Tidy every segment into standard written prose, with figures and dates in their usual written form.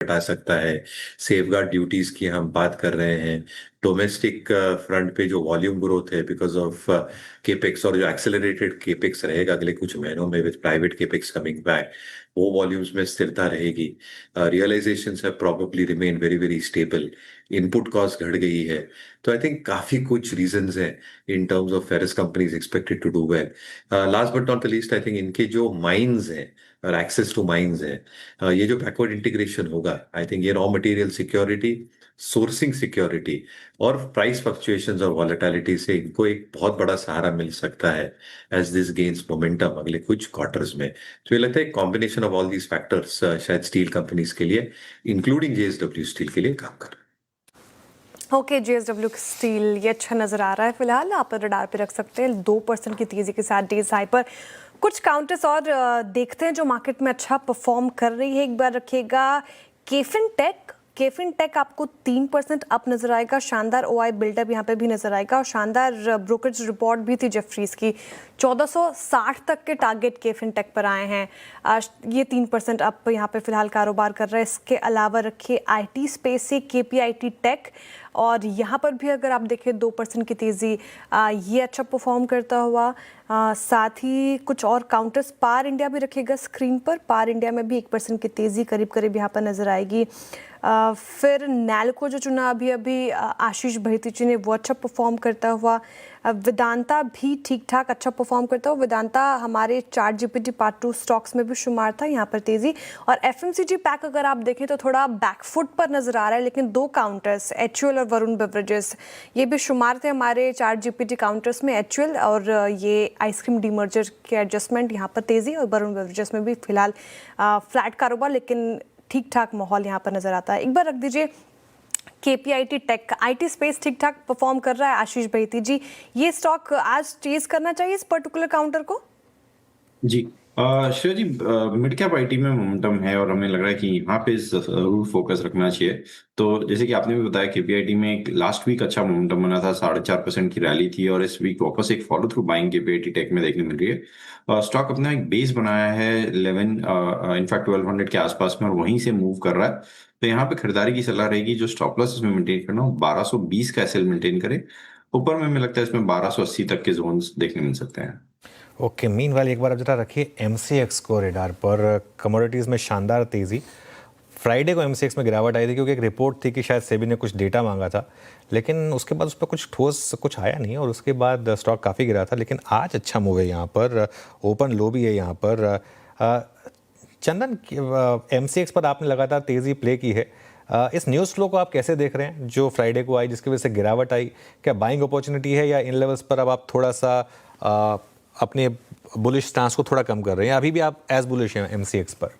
घटा सकता है। सेफगार्ड ड्यूटीज की हम बात कर रहे हैं। डोमेस्टिक फ्रंट पे जो वॉल्यूम ग्रोथ है बिकॉज ऑफ केपेक्स, और जो एक्सेलरेटेड केपेक्स रहेगा अगले कुछ महीनों में with private capex coming back, वो वॉल्यूम्स में स्थिरता रहेगी। Realisations have probably remain very very stable. Input cost घट गई है। तो आई थिंक काफी कुछ रीजंस हैं in terms of ferrous companies expected to do well. Last but not the least, I think इनके जो माइंस हैं और एक्सेस टू माइंस है, ये जो बैकवर्ड इंटीग्रेशन होगा, आई थिंक ये raw material security, sourcing security और प्राइस फ्लक्चुएशंस और वॉलेटिलिटी से इनको एक बहुत बड़ा सहारा मिल सकता है एज दिस गेन्स मोमेंटम अगले कुछ क्वार्टर्स में। तो ये लगता है combination of all these factors शायद स्टील कंपनीज के लिए, इंक्लूडिंग जेएसडब्ल्यू स्टील के लिए काम कर रहे हैं। ओके, जेएसडब्ल्यू स्टील ये अच्छा नजर आ रहा है। फिलहाल आप रडार पे रख सकते हैं 2% की तेजी के साथ डेज हाई पर। कुछ काउंटर्स और देखते हैं जो मार्केट में अच्छा परफॉर्म कर रही है। एक बार रखिएगा केफिन टेक आपको 3% अप नजर आएगा। शानदार ओआई बिल्डअप यहाँ पे भी नजर आएगा और शानदार ब्रोकरेज रिपोर्ट भी थी जेफरीज की। 1460 तक के टारगेट केफिन टेक पर आए हैं। ये 3% अप यहाँ पे फिलहाल कारोबार कर रहा है। इसके अलावा रखिए आईटी स्पेस से केपीआईटी टेक, और यहाँ पर भी अगर आप देखें 2% की तेज़ी, ये अच्छा परफॉर्म करता हुआ। साथ ही कुछ और काउंटर्स, पार इंडिया भी रखिएगा स्क्रीन पर। पार इंडिया में भी 1% की तेज़ी करीब करीब यहाँ पर नज़र आएगी। फिर नैल्को जो चुना अभी आशीष भैतीजी ने, वो अच्छा परफॉर्म करता हुआ। वेदांता भी ठीक ठाक अच्छा परफॉर्म करता हुआ। वेदांता हमारे चार्ट जीपीटी पार्ट 2 स्टॉक्स में भी शुमार था, यहाँ पर तेज़ी। और एफएमसीजी पैक अगर आप देखें तो थोड़ा बैकफुट पर नज़र आ रहा है, लेकिन 2 काउंटर्स एचयूएल और वरुण बेवरेजेस ये भी शुमार थे हमारे चार्ट जीपीटी काउंटर्स में। एचयूएल और ये आइसक्रीम डीमर्जर के एडजस्टमेंट, यहाँ पर तेज़ी, और वरुण बेवरेजेस में भी फिलहाल फ्लैट कारोबार, लेकिन ठीक ठाक माहौल यहाँ पर नजर आता है। एक बार रख दीजिए केपीआईटी टेक, आईटी स्पेस ठीक ठाक परफॉर्म कर रहा है। आशीष भैती जी, ये स्टॉक आज चेज करना चाहिए इस पर्टिकुलर काउंटर को? जी श्रेया जी, मिड कैप आईटी में मोमेंटम है और हमें लग रहा है कि यहाँ पे जरूर फोकस रखना चाहिए। तो जैसे कि आपने भी बताया, केपीआईटी में एक लास्ट वीक अच्छा मोमेंटम बना था, 4.5% की रैली थी और इस वीक वापस एक follow through buying KPIT tech में देखने मिल रही है। स्टॉक अपना एक बेस बनाया है 11 इनफैक्ट 1200 के आसपास में, और वहीं से मूव कर रहा है। तो यहाँ पे खरीदारी की सलाह रहेगी। जो स्टॉप लॉस इसमें मेंटेन करना हो 1220 का एसएल मेंटेन करे। ऊपर में हमें लगता है इसमें 1280 तक के जोन्स देखने मिल सकते हैं। ओके, मीनवाइल एक बार अब जरा रखिए एमसीएक्स को रेडार पर। कमोडिटीज़ में शानदार तेज़ी। फ्राइडे को एमसीएक्स में गिरावट आई थी क्योंकि एक रिपोर्ट थी कि शायद सेबी ने कुछ डेटा मांगा था, लेकिन उसके बाद उस पर कुछ ठोस कुछ आया नहीं और उसके बाद स्टॉक काफ़ी गिरा था। लेकिन आज अच्छा मूव है यहाँ पर, ओपन लो भी है यहाँ पर। चंदन, एमसीएक्स पर आपने लगातार तेज़ी प्ले की है। इस न्यूज़ फ्लो को आप कैसे देख रहे हैं जो फ्राइडे को आई, जिसकी वजह से गिरावट आई? क्या बाइंग अपॉर्चुनिटी है या इन लेवल्स पर अब आप थोड़ा सा अपने बुलिश स्टांस को थोड़ा कम कर रहे हैं? अभी भी आप एज बुलिश हैं एमसीएक्स पर?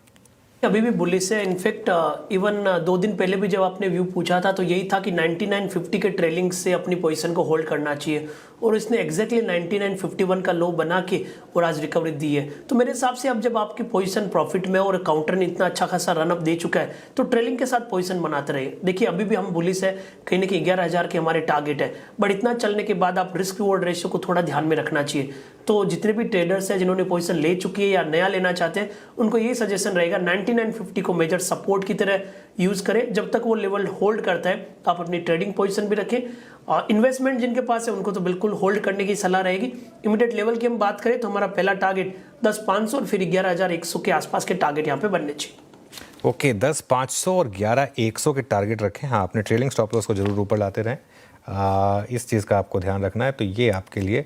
अभी भी बुलिश है। इनफैक्ट इवन 2 दिन पहले भी जब आपने व्यू पूछा था तो यही था कि 9950 के ट्रेलिंग से अपनी पोजीशन को होल्ड करना चाहिए, और इसने एग्जैक्टली 9951 का लो बना के और आज रिकवरी दी है। तो मेरे हिसाब से अब जब आपकी पोजीशन प्रॉफिट में और काउंटर ने इतना अच्छा खासा रनअप दे चुका है तो ट्रेलिंग के साथ पोजीशन बनाते रहे। देखिए अभी भी हम बुलिश है, कहीं ना कहीं 11,000 के हमारे टारगेट है, बट इतना चलने के बाद आप रिस्क रिवॉर्ड रेशियो को थोड़ा ध्यान में रखना चाहिए। तो जितने भी ट्रेडर्स हैं जिन्होंने पोजीशन ले चुकी है या नया लेना चाहते हैं, उनको यही सजेशन रहेगा 9950 को मेजर सपोर्ट की तरह यूज करें। जब तक वो लेवल होल्ड करता है तो आप अपनी ट्रेडिंग पोजीशन भी रखें। और इन्वेस्टमेंट जिनके पास है उनको तो बिल्कुल होल्ड करने की सलाह रहेगी। इमीडिएट लेवल की हम बात करें तो हमारा पहला टारगेट 10,500 और फिर 11,100 के आसपास के टारगेट यहाँ पे बनने चाहिए। ओके, 10,500 और 11,100 के टारगेट रखें। हाँ, अपने ट्रेलिंग स्टॉप लॉस को जरूर ऊपर लाते रहें। इस चीज़ का आपको ध्यान रखना है। तो ये आपके लिए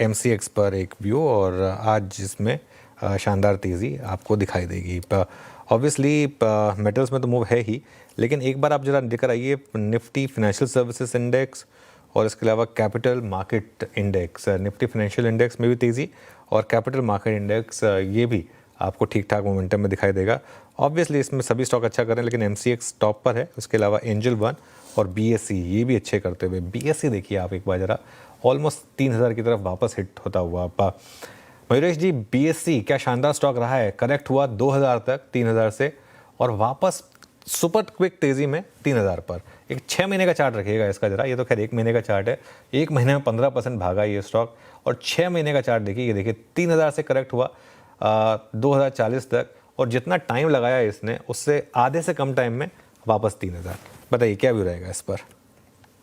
एमसीएक्स पर एक व्यू, और आज जिसमें शानदार तेज़ी आपको दिखाई देगी। ऑब्वियसली मेटल्स में तो मूव है ही, लेकिन एक बार आप जरा लेकर आइए निफ्टी फिनेंशियल सर्विसेज इंडेक्स और इसके अलावा capital market index. Nifty financial index में भी तेज़ी और कैपिटल मार्केट इंडेक्स ये भी आपको ठीक ठाक मोमेंटम में दिखाई देगा। ऑब्वियसली इसमें सभी स्टॉक अच्छा कर रहे हैं, लेकिन एमसीएक्स टॉप पर है। उसके अलावा एंजल वन और बीएसई ये भी अच्छे करते हुए। बीएसई देखिए आप एक बार जरा, ऑलमोस्ट 3,000 की तरफ वापस हिट होता हुआ। मयूरेश जी, बीएसई क्या शानदार स्टॉक रहा है। करेक्ट हुआ 2,000 तक 3,000 से, और वापस सुपर क्विक तेज़ी में 3,000 पर। एक 6 महीने का चार्ट रखिएगा इसका जरा। ये तो खैर 1 महीने का चार्ट है। 1 महीने में 15% भागा ये स्टॉक, और 6 महीने का चार्ट देखिए। ये देखिए 3,000 से करेक्ट हुआ 2,040 तक, और जितना टाइम लगाया इसने उससे आधे से कम टाइम में वापस 3000। बताइए क्या व्यू रहेगा इस पर?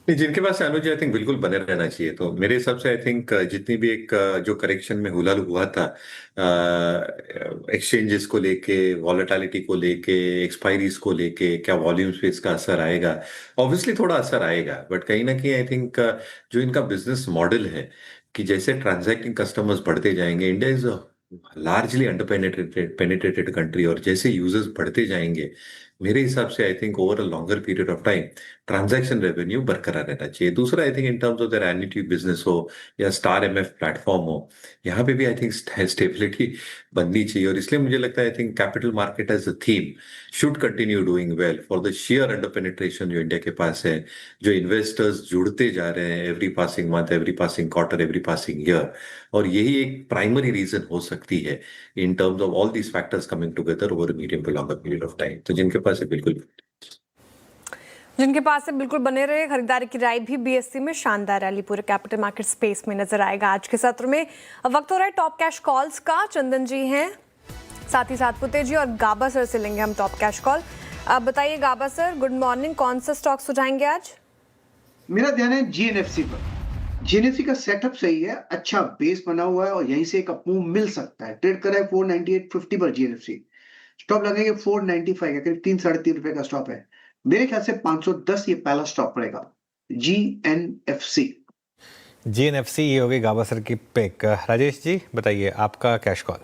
नहीं, जिनके पास अनुज आई थिंक बिल्कुल बने रहना चाहिए। तो मेरे हिसाब से आई थिंक जितनी भी एक जो करेक्शन में हुलाल हुआ था एक्सचेंजेस को लेके, वॉलेटिलिटी को लेके, एक्सपायरीज को लेके, क्या वॉल्यूम्स पे इसका असर आएगा, ऑब्वियसली थोड़ा असर आएगा, बट कहीं ना कहीं आई थिंक जो इनका बिजनेस मॉडल है कि जैसे ट्रांजैक्टिंग कस्टमर्स बढ़ते जाएंगे, India is largely under penetrated country, और जैसे यूजर्स बढ़ते जाएंगे मेरे हिसाब से I think over a longer period of time transaction revenue बरकरार रहना चाहिए। दूसरा I think in terms of their annuity business हो या स्टार एमएफ प्लेटफॉर्म हो, यहाँ पे भी आई थिंक स्टेबिलिटी बननी चाहिए। और इसलिए मुझे लगता है I think capital market as a theme should continue doing well for the share under penetration जो इंडिया के पास है, जो इन्वेस्टर्स जुड़ते जा रहे हैं every passing month, every passing quarter, every passing year, और यही एक प्राइमरी रीजन हो सकती है in terms of all these factors coming together over medium to longer period of time. तो जिनके पास है बिल्कुल बिल्कुल बने रहे। खरीदारी की राय भी बीएससी में शानदार रैली पूरे कैपिटल मार्केट स्पेस में नजर आएगा आज के सत्र में। अब वक्त हो रहा है टॉप कैश कॉल्स का। चंदन जी हैं, साथ ही साथ पुते जी और गाबा सर से लेंगे हम टॉप कैश कॉल। अब बताइए गाबा सर, गुड मॉर्निंग, कौन सा स्टॉक सुझाएंगे आज? मेरा ध्यान है जीएनएफसी पर। जीएनएफसी का सेटअप सही है, अच्छा बेस बना हुआ है और यहीं से एक अपमूव मिल सकता है। ट्रेड कर रहा है 498.50 पर जीएनएफसी। स्टॉप लगेंगे 495 का, करीब 3-3.5 रुपए का स्टॉप है। मेरे ख्याल से 510 ये पहला स्टॉप रहेगा जीएनएफसी। जीएनएफसी ये होगी गाबा सर की पिक। राजेश जी बताइए आपका कैश कॉल।